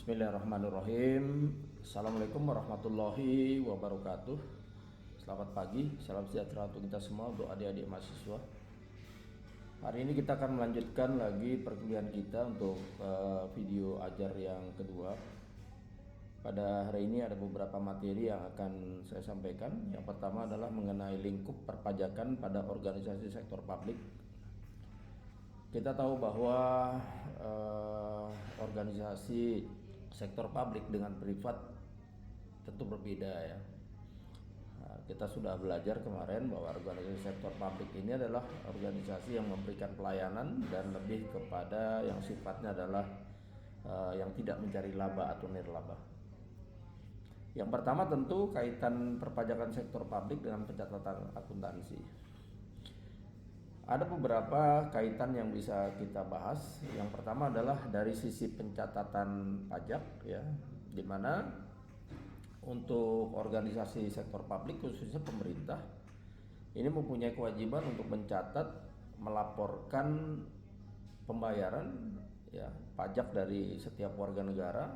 Bismillahirrahmanirrahim. Assalamualaikum warahmatullahi wabarakatuh. Selamat pagi, salam sejahtera untuk kita semua, untuk adik-adik mahasiswa. Hari ini kita akan melanjutkan lagi perkuliahan kita untuk video ajar yang kedua. Pada hari ini ada beberapa materi yang akan saya sampaikan. Yang pertama adalah mengenai lingkup perpajakan pada organisasi sektor publik. Kita tahu bahwa organisasi sektor publik dengan privat tentu berbeda ya. Nah, kita sudah belajar kemarin bahwa organisasi sektor publik ini adalah organisasi yang memberikan pelayanan dan lebih kepada yang sifatnya adalah yang tidak mencari laba atau nirlaba. Yang pertama tentu kaitan perpajakan sektor publik dengan pencatatan akuntansi. Ada beberapa kaitan yang bisa kita bahas. Yang pertama adalah dari sisi pencatatan pajak ya, di mana untuk organisasi sektor publik khususnya pemerintah ini mempunyai kewajiban untuk mencatat, melaporkan pembayaran ya pajak dari setiap warga negara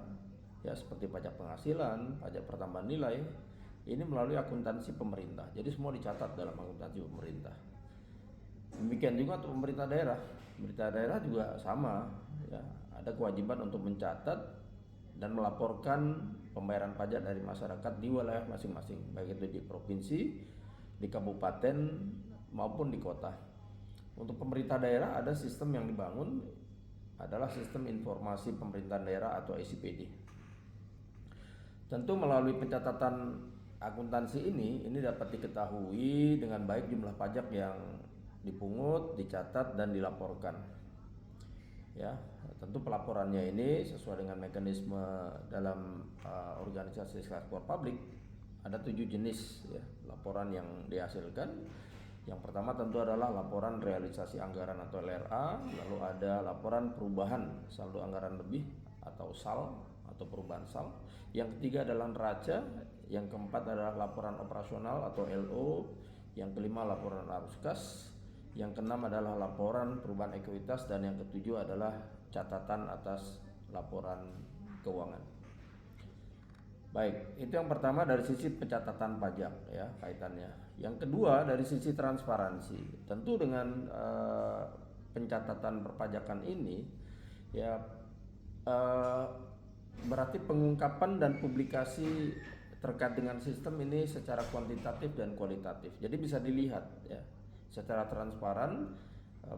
ya, seperti pajak penghasilan, pajak pertambahan nilai, ini melalui akuntansi pemerintah. Jadi semua dicatat dalam akuntansi pemerintah. Demikian juga untuk pemerintah daerah. Pemerintah daerah juga sama ya, ada kewajiban untuk mencatat dan melaporkan pembayaran pajak dari masyarakat di wilayah masing-masing, baik itu di provinsi, di kabupaten maupun di kota. Untuk pemerintah daerah ada sistem yang dibangun adalah sistem informasi pemerintahan daerah atau SIPD. Tentu melalui pencatatan akuntansi ini dapat diketahui dengan baik jumlah pajak yang dipungut, dicatat dan dilaporkan. Ya, tentu pelaporannya ini sesuai dengan mekanisme dalam organisasi sektor publik. Ada 7 jenis ya, laporan yang dihasilkan. Yang pertama tentu adalah laporan realisasi anggaran atau LRA, lalu ada laporan perubahan saldo anggaran lebih atau SAL atau perubahan SAL. Yang ketiga adalah neraca, yang keempat adalah laporan operasional atau LO, yang kelima laporan arus kas, yang keenam adalah laporan perubahan ekuitas, dan yang ketujuh adalah catatan atas laporan keuangan. Baik, itu yang pertama dari sisi pencatatan pajak ya kaitannya. Yang kedua dari sisi transparansi. Tentu dengan pencatatan perpajakan ini ya berarti pengungkapan dan publikasi terkait dengan sistem ini secara kuantitatif dan kualitatif. Jadi bisa dilihat ya secara transparan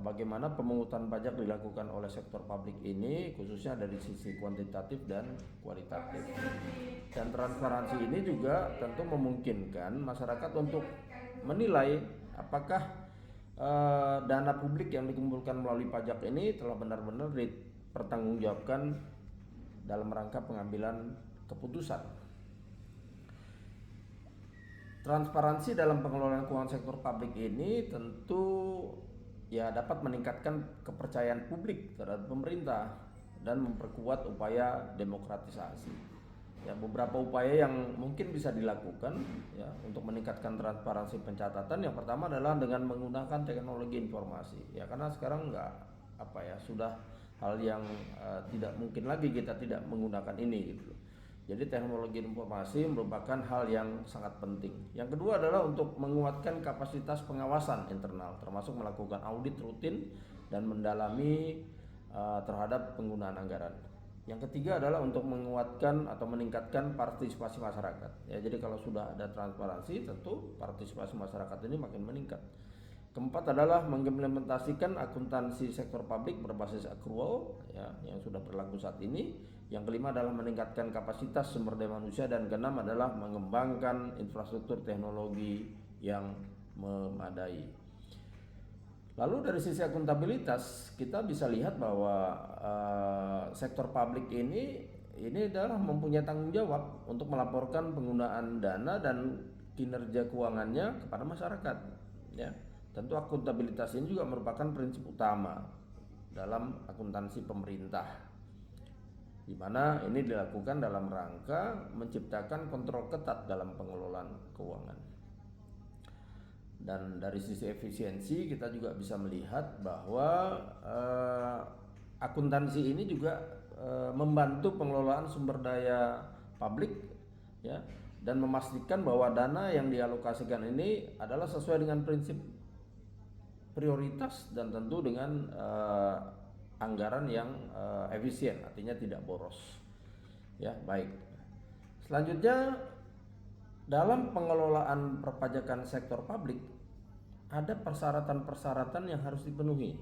bagaimana pemungutan pajak dilakukan oleh sektor publik ini, khususnya dari sisi kuantitatif dan kualitatif. Dan transparansi ini juga tentu memungkinkan masyarakat untuk menilai apakah dana publik yang dikumpulkan melalui pajak ini telah benar-benar dipertanggungjawabkan dalam rangka pengambilan keputusan. Transparansi dalam pengelolaan keuangan sektor publik ini tentu ya dapat meningkatkan kepercayaan publik terhadap pemerintah dan memperkuat upaya demokratisasi. Ya, beberapa upaya yang mungkin bisa dilakukan ya untuk meningkatkan transparansi pencatatan. Yang pertama adalah dengan menggunakan teknologi informasi. Ya, karena sekarang sudah hal yang tidak mungkin lagi kita tidak menggunakan ini gitu. Jadi teknologi informasi merupakan hal yang sangat penting. Yang kedua adalah untuk menguatkan kapasitas pengawasan internal, termasuk melakukan audit rutin dan mendalami terhadap penggunaan anggaran. Yang ketiga adalah untuk menguatkan atau meningkatkan partisipasi masyarakat. Ya, jadi kalau sudah ada transparansi, tentu partisipasi masyarakat ini makin meningkat. Keempat adalah mengimplementasikan akuntansi sektor publik berbasis accrual ya, yang sudah berlaku saat ini. Yang kelima adalah meningkatkan kapasitas sumber daya manusia, dan keenam adalah mengembangkan infrastruktur teknologi yang memadai. Lalu dari sisi akuntabilitas kita bisa lihat bahwa sektor publik ini adalah mempunyai tanggung jawab untuk melaporkan penggunaan dana dan kinerja keuangannya kepada masyarakat ya. Tentu akuntabilitas ini juga merupakan prinsip utama dalam akuntansi pemerintah, di mana ini dilakukan dalam rangka menciptakan kontrol ketat dalam pengelolaan keuangan. Dan dari sisi efisiensi kita juga bisa melihat bahwa akuntansi ini juga membantu pengelolaan sumber daya publik, ya, dan memastikan bahwa dana yang dialokasikan ini adalah sesuai dengan prinsip prioritas dan tentu dengan anggaran yang efisien, artinya tidak boros. Ya, baik. Selanjutnya, dalam pengelolaan perpajakan sektor publik ada persyaratan-persyaratan yang harus dipenuhi.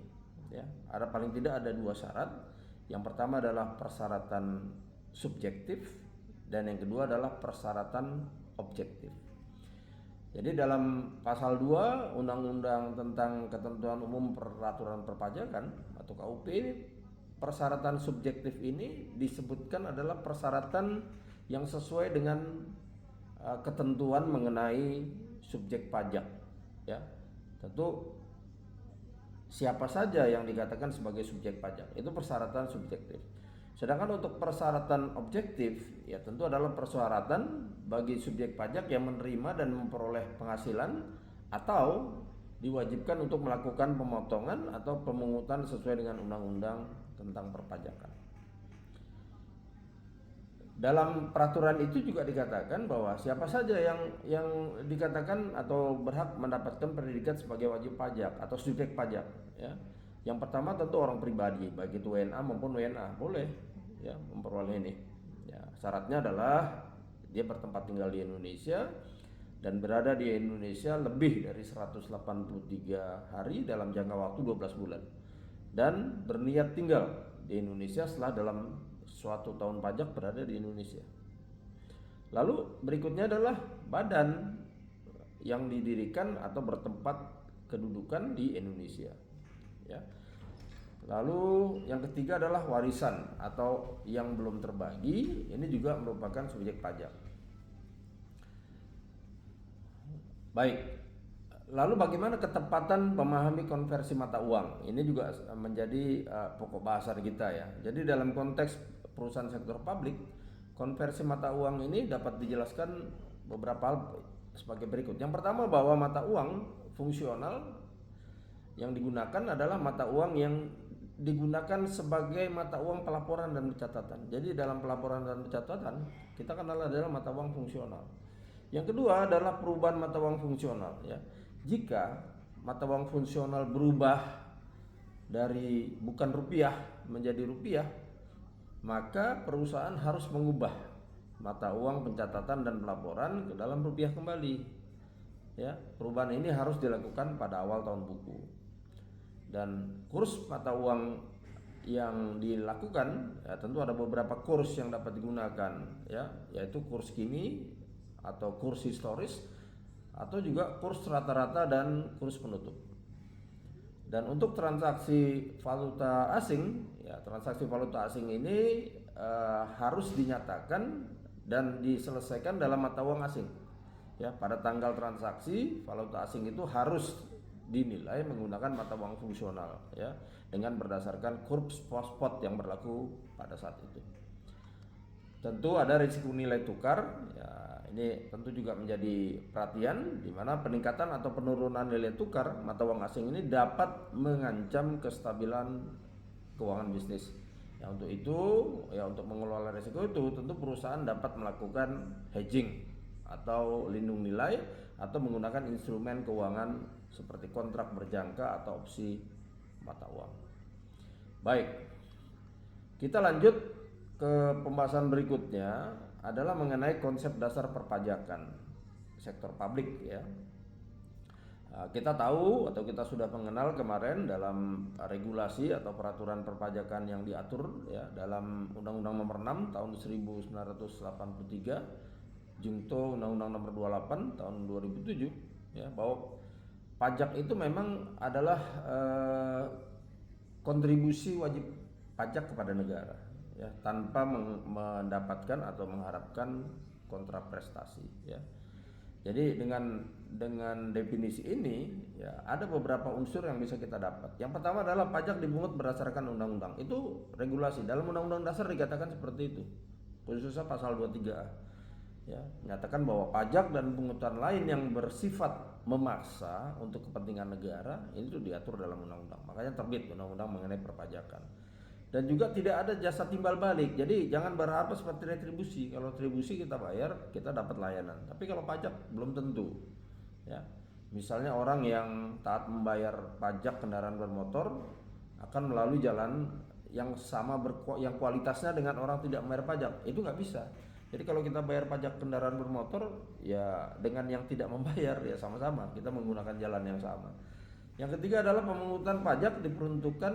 Ya, ada paling tidak ada 2 syarat. Yang pertama adalah persyaratan subjektif dan yang kedua adalah persyaratan objektif. Jadi dalam pasal 2 Undang-Undang tentang Ketentuan Umum Peraturan Perpajakan atau KUP, persyaratan subjektif ini disebutkan adalah persyaratan yang sesuai dengan ketentuan mengenai subjek pajak, ya. Tentu siapa saja yang dikatakan sebagai subjek pajak itu persyaratan subjektif. Sedangkan untuk persyaratan objektif, ya tentu adalah persyaratan bagi subjek pajak yang menerima dan memperoleh penghasilan atau diwajibkan untuk melakukan pemotongan atau pemungutan sesuai dengan undang-undang tentang perpajakan. Dalam peraturan itu juga dikatakan bahwa siapa saja yang dikatakan atau berhak mendapatkan predikat sebagai wajib pajak atau subjek pajak, ya. Yang pertama tentu orang pribadi, baik itu WNA maupun WNA boleh, ya, memperoleh ini. Ya, syaratnya adalah dia bertempat tinggal di Indonesia dan berada di Indonesia lebih dari 183 hari dalam jangka waktu 12 bulan dan berniat tinggal di Indonesia setelah dalam suatu tahun pajak berada di Indonesia. Lalu berikutnya adalah badan yang didirikan atau bertempat kedudukan di Indonesia, ya. Lalu yang ketiga adalah warisan atau yang belum terbagi, ini juga merupakan subjek pajak. Baik. Lalu bagaimana ketepatan memahami konversi mata uang? Ini juga menjadi pokok bahasan kita, ya. Jadi dalam konteks perusahaan sektor publik, konversi mata uang ini dapat dijelaskan beberapa hal sebagai berikut. Yang pertama, bahwa mata uang fungsional yang digunakan adalah mata uang yang digunakan sebagai mata uang pelaporan dan pencatatan. Jadi dalam pelaporan dan pencatatan kita kenal adalah mata uang fungsional. Yang kedua adalah perubahan mata uang fungsional, ya. Jika mata uang fungsional berubah dari bukan rupiah menjadi rupiah, maka perusahaan harus mengubah mata uang pencatatan dan pelaporan ke dalam rupiah kembali, ya. Perubahan ini harus dilakukan pada awal tahun buku. Dan kurs mata uang yang dilakukan, ya, tentu ada beberapa kurs yang dapat digunakan, ya, yaitu kurs kini atau kurs historis atau juga kurs rata-rata dan kurs penutup. Dan untuk transaksi valuta asing, ya, transaksi valuta asing ini harus dinyatakan dan diselesaikan dalam mata uang asing, ya. Pada tanggal transaksi valuta asing itu harus dinilai menggunakan mata uang fungsional, ya, dengan berdasarkan kurs spot yang berlaku pada saat itu. Tentu ada risiko nilai tukar, ya. Ini tentu juga menjadi perhatian, di mana peningkatan atau penurunan nilai tukar mata uang asing ini dapat mengancam kestabilan keuangan bisnis. Ya, untuk itu, ya, untuk mengelola risiko itu tentu perusahaan dapat melakukan hedging atau lindung nilai atau menggunakan instrumen keuangan seperti kontrak berjangka atau opsi mata uang. Baik, kita lanjut ke pembahasan berikutnya adalah mengenai konsep dasar perpajakan sektor publik, ya. Kita tahu atau kita sudah mengenal kemarin dalam regulasi atau peraturan perpajakan yang diatur, ya, dalam Undang-Undang Nomor 6 tahun 1983, Jungto Undang-Undang Nomor 28 tahun 2007, ya, bahwa pajak itu memang adalah kontribusi wajib pajak kepada negara, ya, tanpa mendapatkan atau mengharapkan kontraprestasi, ya. Jadi dengan definisi ini, ya, ada beberapa unsur yang bisa kita dapat. Yang pertama adalah pajak dipungut berdasarkan undang-undang. Itu regulasi. Dalam undang-undang dasar dikatakan seperti itu. Khususnya pasal 23A, ya, menyatakan bahwa pajak dan pungutan lain yang bersifat memaksa untuk kepentingan negara itu diatur dalam undang-undang. Makanya terbit undang-undang mengenai perpajakan. dan juga tidak ada jasa timbal balik. Jadi jangan berharap seperti retribusi. Kalau retribusi kita bayar, kita dapat layanan. Tapi kalau pajak belum tentu. Ya. Misalnya orang yang taat membayar pajak kendaraan bermotor akan melalui jalan yang sama yang kualitasnya dengan orang tidak membayar pajak. Itu nggak bisa. Jadi kalau kita bayar pajak kendaraan bermotor ya dengan yang tidak membayar ya sama-sama, kita menggunakan jalan yang sama. Yang ketiga adalah pemungutan pajak diperuntukkan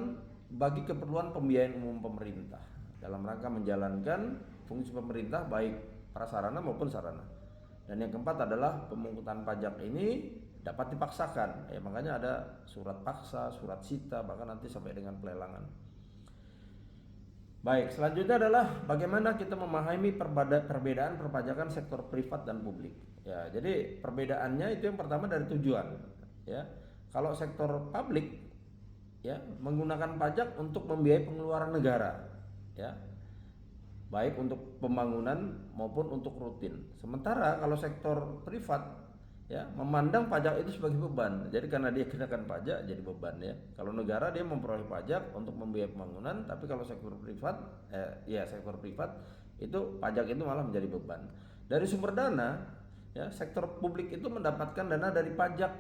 bagi keperluan pembiayaan umum pemerintah dalam rangka menjalankan fungsi pemerintah baik prasarana maupun sarana. Dan yang keempat adalah pemungutan pajak ini dapat dipaksakan. Ya, makanya ada surat paksa, surat sita, bahkan nanti sampai dengan pelelangan. Baik, selanjutnya adalah bagaimana kita memahami perbedaan perpajakan sektor privat dan publik. Ya, jadi perbedaannya itu yang pertama dari tujuan. Ya, kalau sektor publik ya menggunakan pajak untuk membiayai pengeluaran negara, ya, baik untuk pembangunan maupun untuk rutin. Sementara kalau sektor privat ya memandang pajak itu sebagai beban. Jadi karena dia kenakan pajak jadi beban ya. Kalau negara dia memperoleh pajak untuk membiayai pembangunan, tapi kalau sektor privat sektor privat itu pajak itu malah menjadi beban. Dari sumber dana ya sektor publik itu mendapatkan dana dari pajak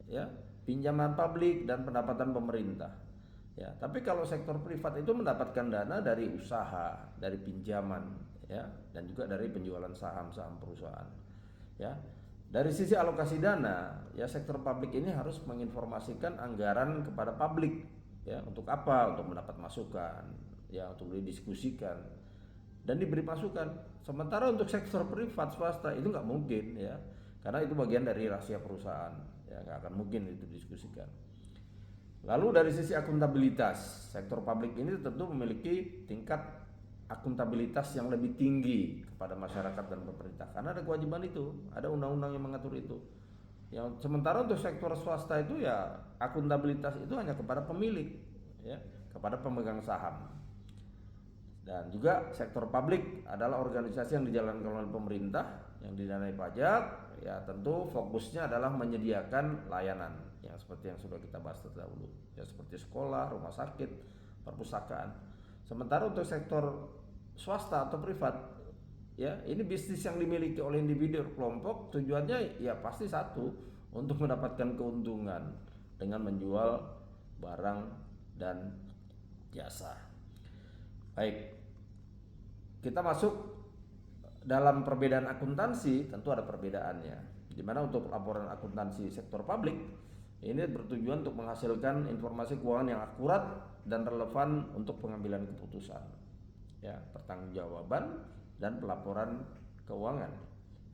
ya, pinjaman publik dan pendapatan pemerintah. Ya, tapi kalau sektor privat itu mendapatkan dana dari usaha, dari pinjaman ya dan juga dari penjualan saham-saham perusahaan. Ya. Dari sisi alokasi dana, ya sektor publik ini harus menginformasikan anggaran kepada publik, ya untuk apa? Untuk mendapat masukan, ya untuk didiskusikan dan diberi masukan. Sementara untuk sektor privat swasta itu nggak mungkin, ya, karena itu bagian dari rahasia perusahaan, ya nggak akan mungkin itu didiskusikan. Lalu dari sisi akuntabilitas, sektor publik ini tentu memiliki tingkat akuntabilitas yang lebih tinggi kepada masyarakat dan pemerintah karena ada kewajiban itu, ada undang-undang yang mengatur itu. Yang sementara untuk sektor swasta itu ya akuntabilitas itu hanya kepada pemilik, ya, kepada pemegang saham. Dan juga sektor publik adalah organisasi yang dijalankan oleh pemerintah yang didanai pajak, ya tentu fokusnya adalah menyediakan layanan yang seperti yang sudah kita bahas terdahulu, ya seperti sekolah, rumah sakit, perpustakaan. Sementara untuk sektor swasta atau privat ya ini bisnis yang dimiliki oleh individu kelompok, tujuannya ya pasti satu, untuk mendapatkan keuntungan dengan menjual barang dan jasa. Baik, kita masuk dalam perbedaan akuntansi. Tentu ada perbedaannya, dimana untuk laporan akuntansi sektor publik ini bertujuan untuk menghasilkan informasi keuangan yang akurat dan relevan untuk pengambilan keputusan, ya, pertanggungjawaban dan pelaporan keuangan.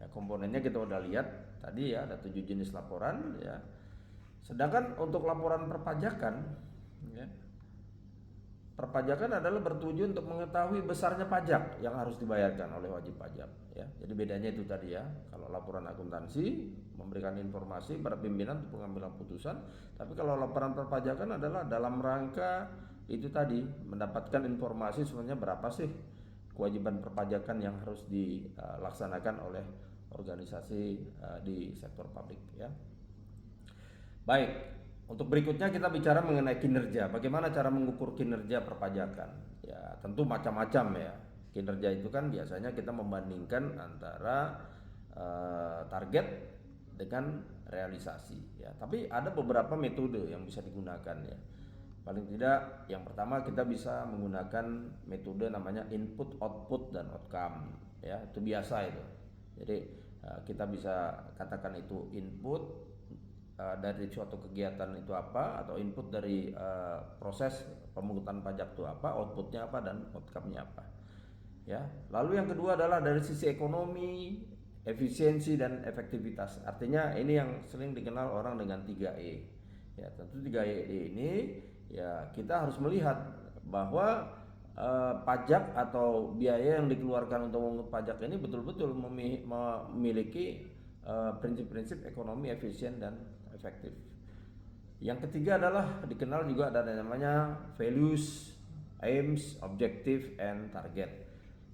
Ya, komponennya kita udah lihat tadi ya, ada 7 jenis laporan ya. Sedangkan untuk laporan perpajakan ya, perpajakan adalah bertujuan untuk mengetahui besarnya pajak yang harus dibayarkan oleh wajib pajak ya. Jadi bedanya itu tadi ya. Kalau laporan akuntansi memberikan informasi pada pimpinan untuk pengambilan putusan, tapi kalau laporan perpajakan adalah dalam rangka itu tadi, mendapatkan informasi sebenarnya berapa sih kewajiban perpajakan yang harus dilaksanakan oleh organisasi di sektor publik ya. Baik, untuk berikutnya kita bicara mengenai kinerja. Bagaimana cara mengukur kinerja perpajakan? Ya, tentu macam-macam ya. Kinerja itu kan biasanya kita membandingkan antara target dengan realisasi ya. Tapi ada beberapa metode yang bisa digunakan ya. Paling tidak yang pertama kita bisa menggunakan metode namanya input, output, dan outcome ya. Itu biasa itu. Jadi kita bisa katakan itu input dari suatu kegiatan itu apa, atau input dari proses pemungutan pajak itu apa, outputnya apa, dan outcome-nya apa ya. Lalu yang kedua adalah dari sisi ekonomi, efisiensi, dan efektivitas. Artinya ini yang sering dikenal orang dengan 3E ya. Tentu 3E ini ya kita harus melihat bahwa pajak atau biaya yang dikeluarkan untuk memungut pajak ini betul-betul memiliki prinsip-prinsip ekonomi efisien dan efektif. Yang ketiga adalah dikenal juga ada namanya values, aims, objective, and target.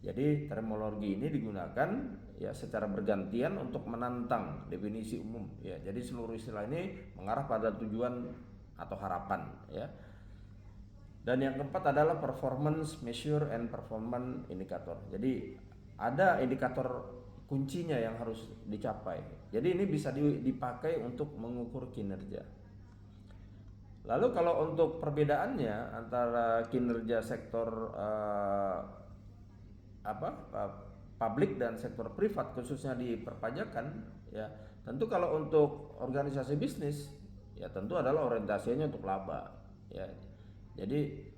Jadi terminologi ini digunakan ya secara bergantian untuk menantang definisi umum ya. Jadi seluruh istilah ini mengarah pada tujuan atau harapan ya. Dan yang keempat adalah performance measure and performance indicator. Jadi ada indikator kuncinya yang harus dicapai. Jadi ini bisa dipakai untuk mengukur kinerja. Lalu kalau untuk perbedaannya antara kinerja sektor publik dan sektor privat khususnya di perpajakan, ya tentu kalau untuk organisasi bisnis ya tentu adalah orientasinya untuk laba, ya. Jadi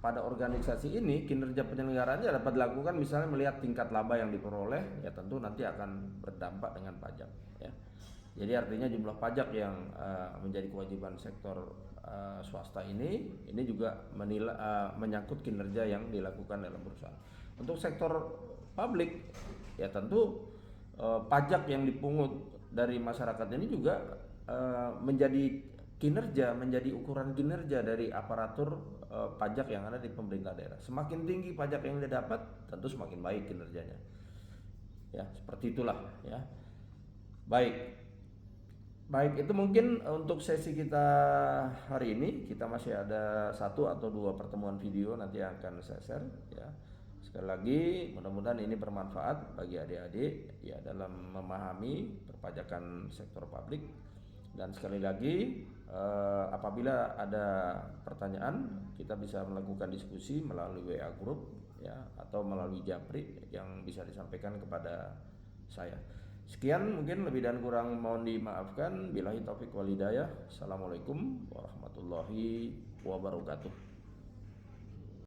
pada organisasi ini kinerja penyelenggaranya dapat dilakukan misalnya melihat tingkat laba yang diperoleh, ya tentu nanti akan berdampak dengan pajak, ya. Jadi artinya jumlah pajak yang menjadi kewajiban sektor swasta ini juga menyangkut kinerja yang dilakukan dalam perusahaan. Untuk sektor publik ya tentu pajak yang dipungut dari masyarakat ini juga menjadi kinerja, menjadi ukuran kinerja dari aparatur pajak yang ada di pemerintah daerah. Semakin tinggi pajak yang didapat, tentu semakin baik kinerjanya. Ya, seperti itulah, ya. Baik, itu mungkin untuk sesi kita hari ini. Kita masih ada 1 atau 2 pertemuan video nanti yang akan saya share, ya. Sekali lagi mudah-mudahan ini bermanfaat bagi adik-adik ya dalam memahami perpajakan sektor publik. Dan sekali lagi apabila ada pertanyaan kita bisa melakukan diskusi melalui WA group, ya, atau melalui Japri yang bisa disampaikan kepada saya. Sekian, mungkin lebih dan kurang mohon dimaafkan. Billahi taufik wal hidayah. Assalamualaikum warahmatullahi wabarakatuh.